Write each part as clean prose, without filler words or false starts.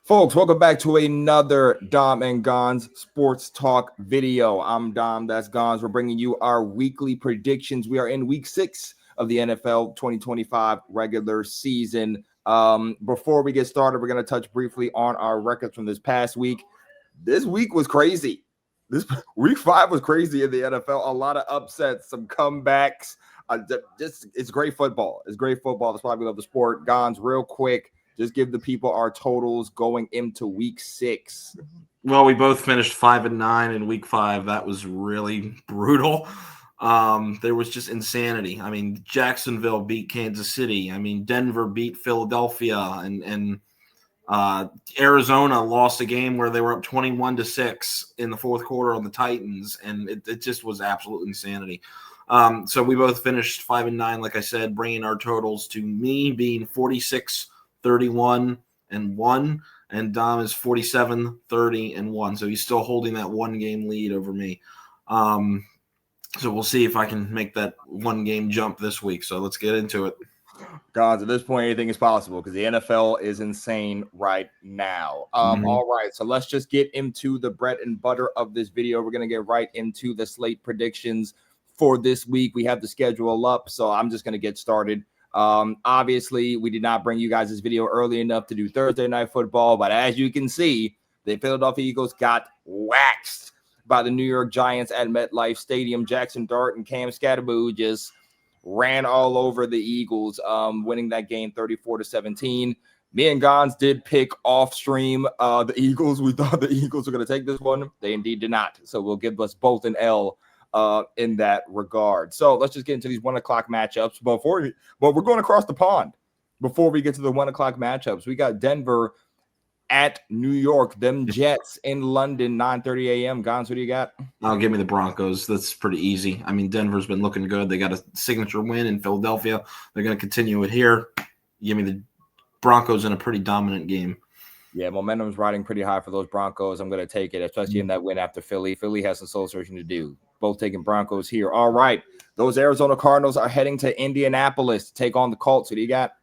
Folks, welcome back to another Dom and Gonz Sports Talk video. I'm Dom, that's Gonz. We're bringing you our weekly predictions. We are in week 6 of the NFL 2025 regular season. Before we get started, we're going to touch briefly on our records from this past week. This week was crazy. This week 5 was crazy in the NFL. A lot of upsets, some comebacks. It's great football. It's great football. That's why we love the sport. Gonz, real quick, just give the people our totals going into week 6. Well, we both finished 5-9 in week 5. That was really brutal. There was just insanity. I mean, Jacksonville beat Kansas City. I mean, Denver beat Philadelphia, and Arizona lost a game where they were up 21-6 in the fourth quarter on the Titans, and it just was absolute insanity. So we both finished 5-9, like I said, bringing our totals to me being 46-31-1, and Dom is 47-30-1. So he's still holding that 1-game lead over me. So we'll see if I can make that 1-game jump this week. So let's get into it. Guys, at this point, anything is possible because the NFL is insane right now. All right, so let's just get into the bread and butter of this video. We're going to get right into the slate predictions for this week. We have the schedule up, so I'm just going to get started. Obviously, we did not bring you guys this video early enough to do Thursday Night Football, but as you can see, the Philadelphia Eagles got waxed by the New York Giants at MetLife Stadium. Jackson Dart and Cam Scatterboo just ran all over the Eagles, winning that game 34-17. Me and Gonz did pick off stream the Eagles. We thought the Eagles were going to take this one. They indeed did not. So we'll give us both an L in that regard. So let's just get into these 1 o'clock matchups. But we're going across the pond. Before we get to the 1 o'clock matchups, we got Denver at New York, them Jets in London, 9:30 a.m. Gonz, what do you got? Give me the Broncos. That's pretty easy. I mean, Denver's been looking good. They got a signature win in Philadelphia. They're going to continue it here. Give me the Broncos in a pretty dominant game. Yeah, momentum's riding pretty high for those Broncos. I'm going to take it, especially in that win after Philly. Philly has some soul searching to do. Both taking Broncos here. All right. Those Arizona Cardinals are heading to Indianapolis to take on the Colts. Who do you got?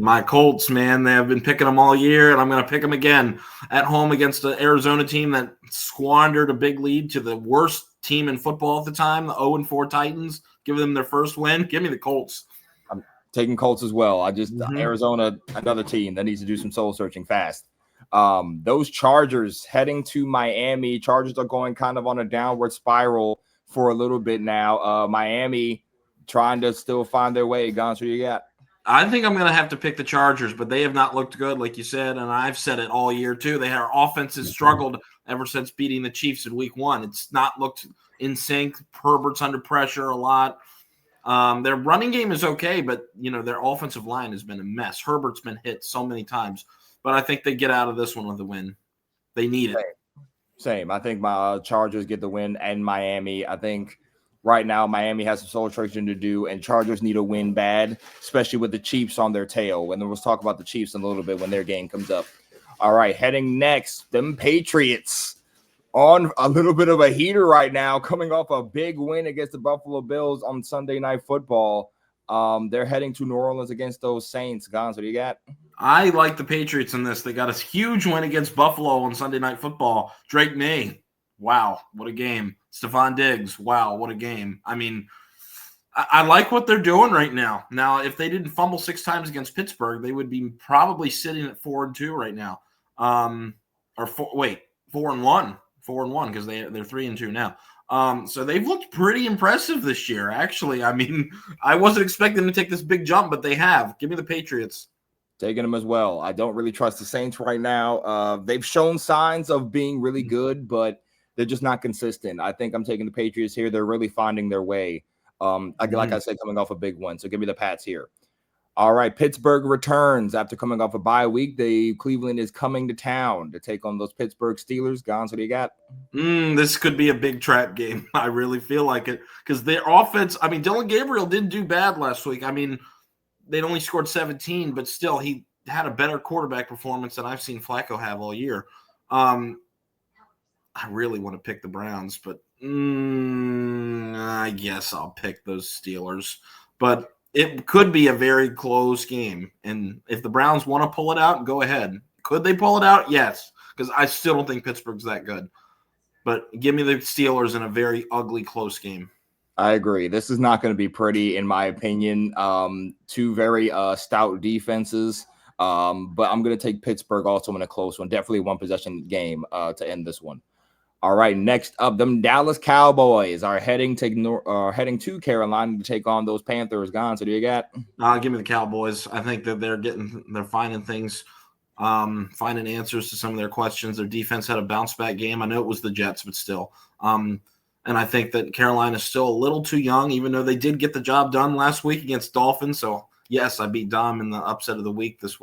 My Colts, man, they have been picking them all year, and I'm going to pick them again at home against the Arizona team that squandered a big lead to the worst team in football at the time, the 0-4 Titans. Give them their first win. Give me the Colts. I'm taking Colts as well. Arizona, another team that needs to do some soul searching fast. Those Chargers heading to Miami. Chargers are going kind of on a downward spiral for a little bit now. Miami trying to still find their way. Gonz, what do you got? I think I'm going to have to pick the Chargers, but they have not looked good, like you said, and I've said it all year too. Their offense has struggled ever since beating the Chiefs in week 1. It's not looked in sync. Herbert's under pressure a lot. Their running game is okay, but their offensive line has been a mess. Herbert's been hit so many times, but I think they get out of this one with a win. They need it. Same. I think my Chargers get the win, and Miami. I think right now Miami has some soul searching to do, and Chargers need a win bad, especially with the Chiefs on their tail. And then we'll talk about the Chiefs in a little bit when their game comes up. All right, heading next, them Patriots on a little bit of a heater right now, coming off a big win against the Buffalo Bills on Sunday Night Football. They're heading to New Orleans against those Saints. Gonz, what do you got? I like the Patriots in this. They got a huge win against Buffalo on Sunday Night Football. Drake May, wow, what a game. Stephon Diggs, wow, what a game. I mean, I like what they're doing right now. Now, if they didn't fumble 6 times against Pittsburgh, they would be probably sitting at 4-2 right now. 4-1. 4-1 because they're 3-2 now. So they've looked pretty impressive this year, actually. I mean, I wasn't expecting them to take this big jump, but they have. Give me the Patriots. Taking them as well. I don't really trust the Saints right now. They've shown signs of being really good, but they're just not consistent. I think I'm taking the Patriots here. They're really finding their way. Like I said, coming off a big one. So give me the Pats here. All right, Pittsburgh returns after coming off a bye week. Cleveland is coming to town to take on those Pittsburgh Steelers. Gonz, what do you got? This could be a big trap game. I really feel like it because their offense, I mean, Dylan Gabriel didn't do bad last week. I mean, they'd only scored 17, but still he had a better quarterback performance than I've seen Flacco have all year. I really want to pick the Browns, but I guess I'll pick those Steelers. But it could be a very close game. And if the Browns want to pull it out, go ahead. Could they pull it out? Yes, because I still don't think Pittsburgh's that good. But give me the Steelers in a very ugly, close game. I agree. This is not going to be pretty, in my opinion. Two very stout defenses. But I'm going to take Pittsburgh also in a close one. Definitely one possession game to end this one. All right, next up, them Dallas Cowboys are heading to Carolina to take on those Panthers. Gonz, so do you got? Give me the Cowboys. I think that they're finding things, finding answers to some of their questions. Their defense had a bounce back game. I know it was the Jets, but still. And I think that Carolina is still a little too young, even though they did get the job done last week against Dolphins. So yes, I beat Dom in the upset of the week last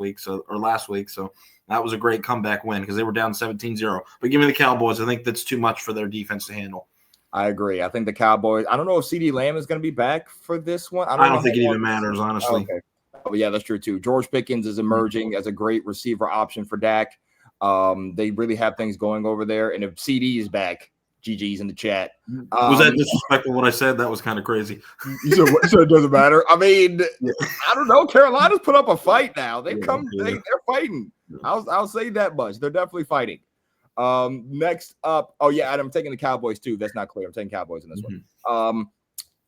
week. So that was a great comeback win because they were down 17-0. But give me the Cowboys. I think that's too much for their defense to handle. I agree. I think the Cowboys, I don't know if CeeDee Lamb is going to be back for this one. I don't think it even matters, honestly. Okay. Oh, yeah, that's true, too. George Pickens is emerging as a great receiver option for Dak. They really have things going over there. And if CD is back, GG's in the chat. Was that disrespectful what I said? That was kind of crazy. So it doesn't matter. I mean, I don't know. Carolina's put up a fight now. They're fighting. I'll say that much. They're definitely fighting. Next up, I'm taking the Cowboys too. That's not clear. I'm taking Cowboys in this one.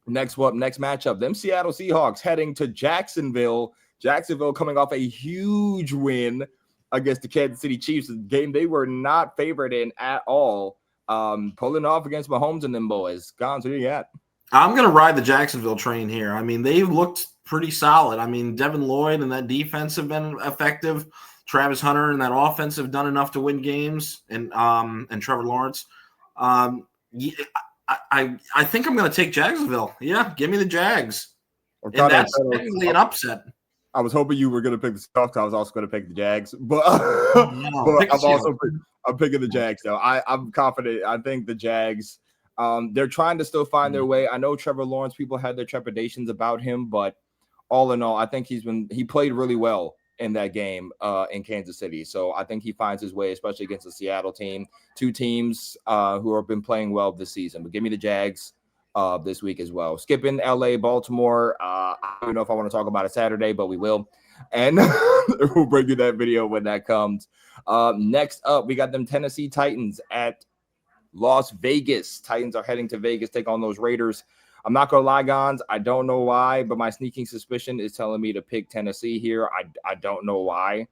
Next matchup, them Seattle Seahawks heading to Jacksonville. Jacksonville coming off a huge win against the Kansas City Chiefs, a game they were not favored in at all. Pulling off against Mahomes and them boys. Gonz, who do you got? I'm going to ride the Jacksonville train here. I mean, they've looked pretty solid. I mean, Devin Lloyd and that defense have been effective. Travis Hunter and that offense have done enough to win games, and Trevor Lawrence. I think I'm going to take Jacksonville. Yeah, give me the Jags. And that's technically an upset. I was hoping you were going to pick the Seahawks. I was also going to pick the Jags, but I'm picking the Jags though. I'm confident. I think the Jags. They're trying to still find their way. I know Trevor Lawrence. People had their trepidations about him, but all in all, I think he played really well in that game in Kansas City. So I think he finds his way, especially against the Seattle team. Two teams who have been playing well this season. But give me the Jags this week as well. Skipping LA, Baltimore. I don't know if I want to talk about it Saturday, but we will. And we'll bring you that video when that comes. Next up, we got them Tennessee Titans at Las Vegas. Titans are heading to Vegas, take on those Raiders. I'm not going to lie, Gonz. I don't know why, but my sneaking suspicion is telling me to pick Tennessee here. I don't know why.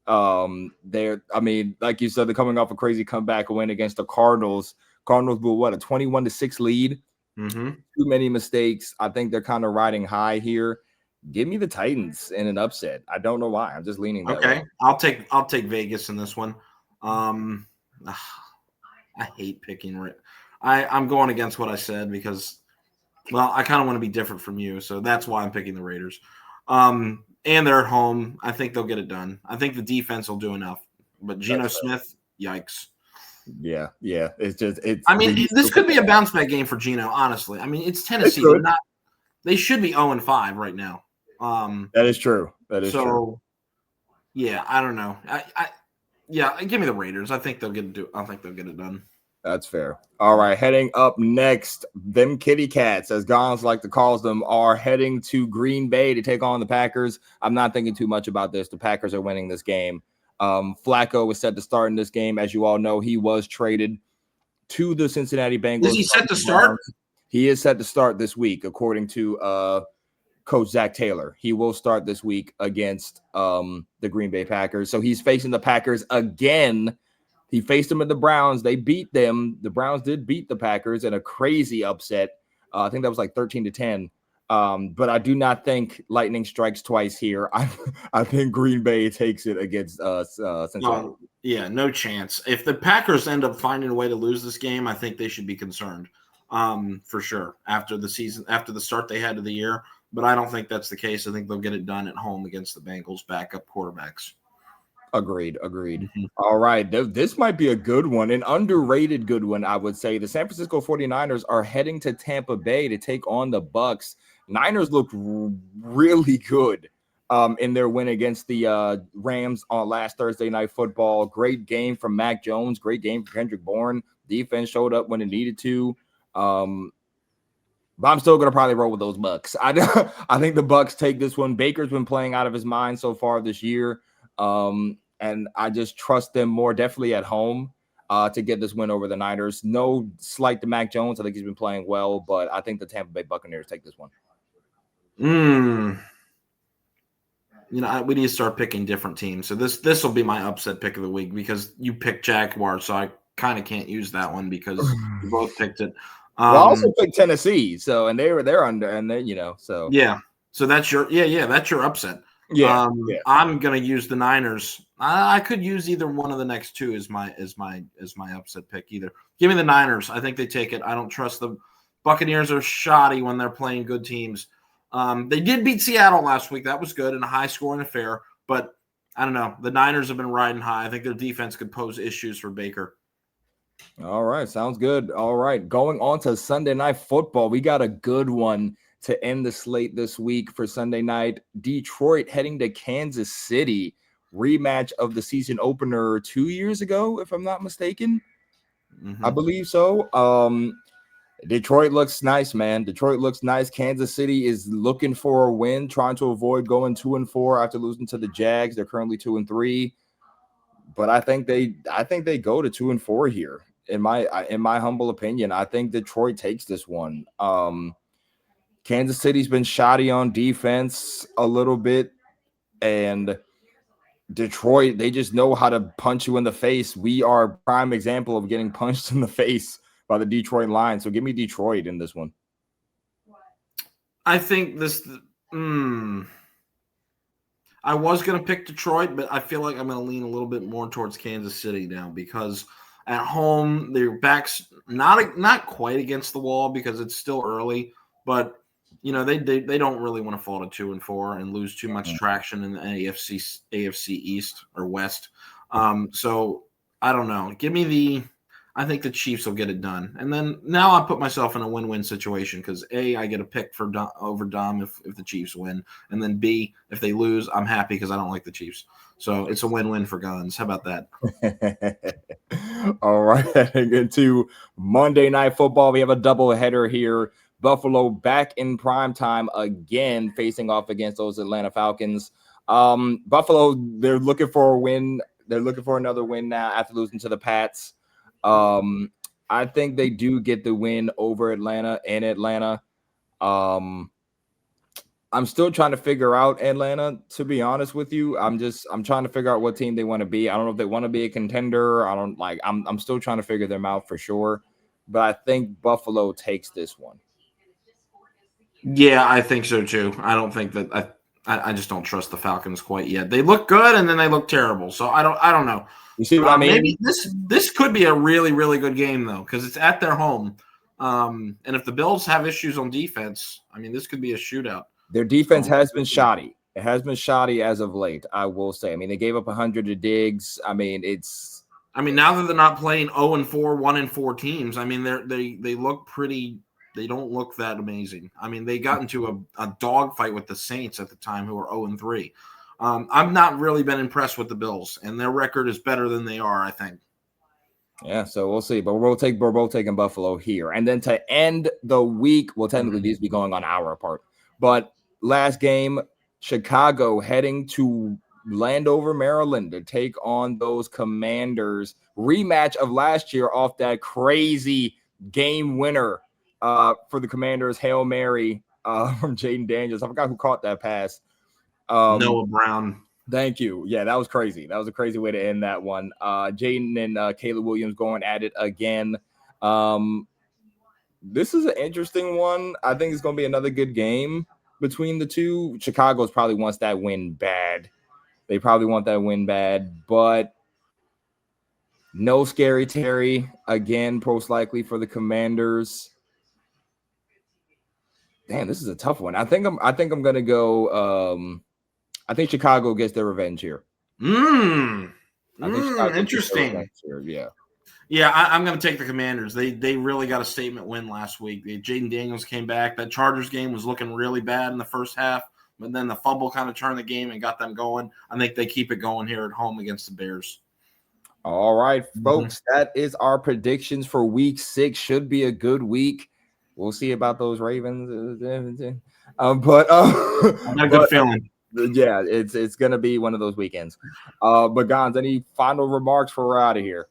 Like you said, they're coming off a crazy comeback win against the Cardinals. Cardinals blew a 21-6 lead. Mm-hmm. Too many mistakes. I think they're kind of riding high here. Give me the Titans in an upset. I don't know why. I'm just leaning that way. I'll take Vegas in this one. I hate picking. I'm going against what I said because, well, I kind of want to be different from you, so that's why I'm picking the Raiders. And they're at home. I think they'll get it done. I think the defense will do enough. But Geno Smith, yikes. Yeah. It's. I mean, this could be a bounce back game for Geno. Honestly, I mean, it's Tennessee. They should be 0-5 right now. That is true. True. Yeah, I don't know. Give me the Raiders. I think they'll get it done. That's fair. All right, heading up next, them Kitty Cats, as Gonz like to call them, are heading to Green Bay to take on the Packers. I'm not thinking too much about this. The Packers are winning this game. Flacco was set to start in this game. As you all know, he was traded to the Cincinnati Bengals. Is he set to start? He is set to start this week, according to Coach Zach Taylor. He will start this week against the Green Bay Packers. So he's facing the Packers again. He faced them at the Browns. They beat them. The Browns did beat the Packers in a crazy upset. I think that was like 13-10. But I do not think lightning strikes twice here. I think Green Bay takes it against Cincinnati. No chance. If the Packers end up finding a way to lose this game, I think they should be concerned for sure after the start they had of the year. But I don't think that's the case. I think they'll get it done at home against the Bengals backup quarterbacks. Agreed. Mm-hmm. All right. This might be a good one, an underrated good one, I would say. The San Francisco 49ers are heading to Tampa Bay to take on the Bucs. Niners looked really good in their win against the Rams on last Thursday Night Football. Great game from Mac Jones. Great game from Kendrick Bourne. Defense showed up when it needed to. But I'm still going to probably roll with those Bucs. I think the Bucs take this one. Baker's been playing out of his mind so far this year. and I just trust them more, definitely at home, to get this win over the Niners. No slight to Mac Jones. I think he's been playing well, but I think the Tampa Bay Buccaneers take this one. We need to start picking different teams. So this will be my upset pick of the week because you picked Jaguars, so I kind of can't use that one because you both picked it. Well, I also picked Tennessee, so and they're under, and then so yeah. So that's your that's your upset. Yeah, I'm gonna use the Niners. I could use either one of the next two as my upset pick. Either give me the Niners. I think they take it. I don't trust the Buccaneers are shoddy when they're playing good teams. They did beat Seattle last week. That was good in a high-scoring affair. But I don't know. The Niners have been riding high. I think their defense could pose issues for Baker. All right, sounds good. All right, going on to Sunday Night Football. We got a good one to end the slate this week for Sunday night. Detroit heading to Kansas City. Rematch of the season opener 2 years ago, if I'm not mistaken. Mm-hmm. I believe so. Detroit looks nice, man. Detroit looks nice. Kansas City is looking for a win, trying to avoid going 2-4 after losing to the Jags. They're currently 2-3, but I think they go to 2-4 here. In my humble opinion, I think Detroit takes this one. Kansas City's been shoddy on defense a little bit, and Detroit, they just know how to punch you in the face. We are a prime example of getting punched in the face by the Detroit Lions. So give me Detroit in this one. I think this I was going to pick Detroit, but I feel like I'm going to lean a little bit more towards Kansas City now because at home, their back's not quite against the wall because it's still early, but they don't really want to fall to 2-4 and lose too much traction in the AFC East or West. So I don't know. I think the Chiefs will get it done. And then now I put myself in a win-win situation because A, I get a pick for over Dom if the Chiefs win. And then B, if they lose, I'm happy because I don't like the Chiefs. So it's a win-win for Gonz. How about that? All right. Into Monday Night Football. We have a doubleheader here. Buffalo back in prime time again, facing off against those Atlanta Falcons. Buffalo, they're looking for a win. They're looking for another win now after losing to the Pats. I think they do get the win over Atlanta in Atlanta. I'm still trying to figure out Atlanta, to be honest with you. I'm trying to figure out what team they want to be. I don't know if they want to be a contender. I'm still trying to figure them out for sure. But I think Buffalo takes this one. Yeah, I think so too. I don't think that I just don't trust the Falcons quite yet. They look good and then they look terrible. So I don't know. You see what I mean? Maybe this could be a really, really good game though, because it's at their home. And if the Bills have issues on defense, this could be a shootout. Their defense has been shoddy. It has been shoddy as of late, I will say. They gave up 100 to Diggs. Now that they're not playing 0-4, 1-4 teams, they look pretty. They don't look that amazing. They got into a dogfight with the Saints at the time, who were 0-3. I've not really been impressed with the Bills, and their record is better than they are, I think. Yeah, so we'll see. But we're both taking Buffalo here. And then to end the week, well, technically these be going on an hour apart. But last game, Chicago heading to Landover, Maryland to take on those Commanders. Rematch of last year off that crazy game winner for the Commanders, Hail Mary from Jaden Daniels. I forgot who caught that pass. Noah Brown. Thank you. Yeah, that was crazy. That was a crazy way to end that one. Jaden and Caleb Williams going at it again. This is an interesting one. I think it's going to be another good game between the two. Chicago's probably wants that win bad. They probably want that win bad, but no Scary Terry again, most likely for the Commanders. Damn, this is a tough one. I think I'm gonna go. I think Chicago gets their revenge here. I think Chicago interesting. Yeah, I'm going to take the Commanders. They really got a statement win last week. Jaden Daniels came back. That Chargers game was looking really bad in the first half, but then the fumble kind of turned the game and got them going. I think they keep it going here at home against the Bears. All right, folks, that is our predictions for Week 6. Should be a good week. We'll see about those Ravens. I got a good feeling. Yeah, it's gonna be one of those weekends. But Gonz, any final remarks before we're out of here?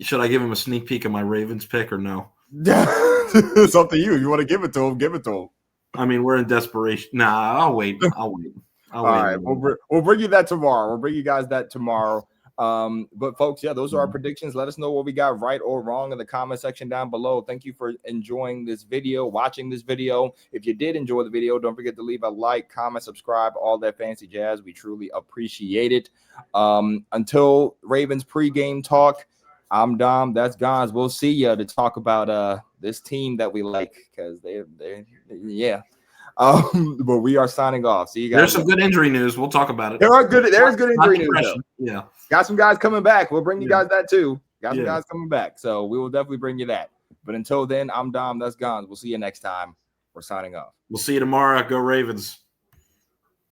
Should I give him a sneak peek of my Ravens pick or no? It's up to you. If you want to give it to him, give it to him. I mean, we're in desperation. Nah, I'll wait. All right, we'll bring you that tomorrow. We'll bring you guys that tomorrow. But folks, yeah, those are our predictions. Let us know what we got right or wrong in the comment section down below. Thank you for enjoying this video, watching this video. If you did enjoy the video, don't forget to leave a like, comment, subscribe, all that fancy jazz. We truly appreciate it. Until Ravens pregame talk, I'm Dom. That's Gonz. We'll see you to talk about this team that we like, because they're yeah. But we are signing off. See you guys. There's some good injury news. We'll talk about it. There's good injury news. Yeah. Got some guys coming back. We'll bring you guys that too. Got some guys coming back. So we will definitely bring you that. But until then, I'm Dom. That's Gonz. We'll see you next time. We're signing off. We'll see you tomorrow. Go Ravens.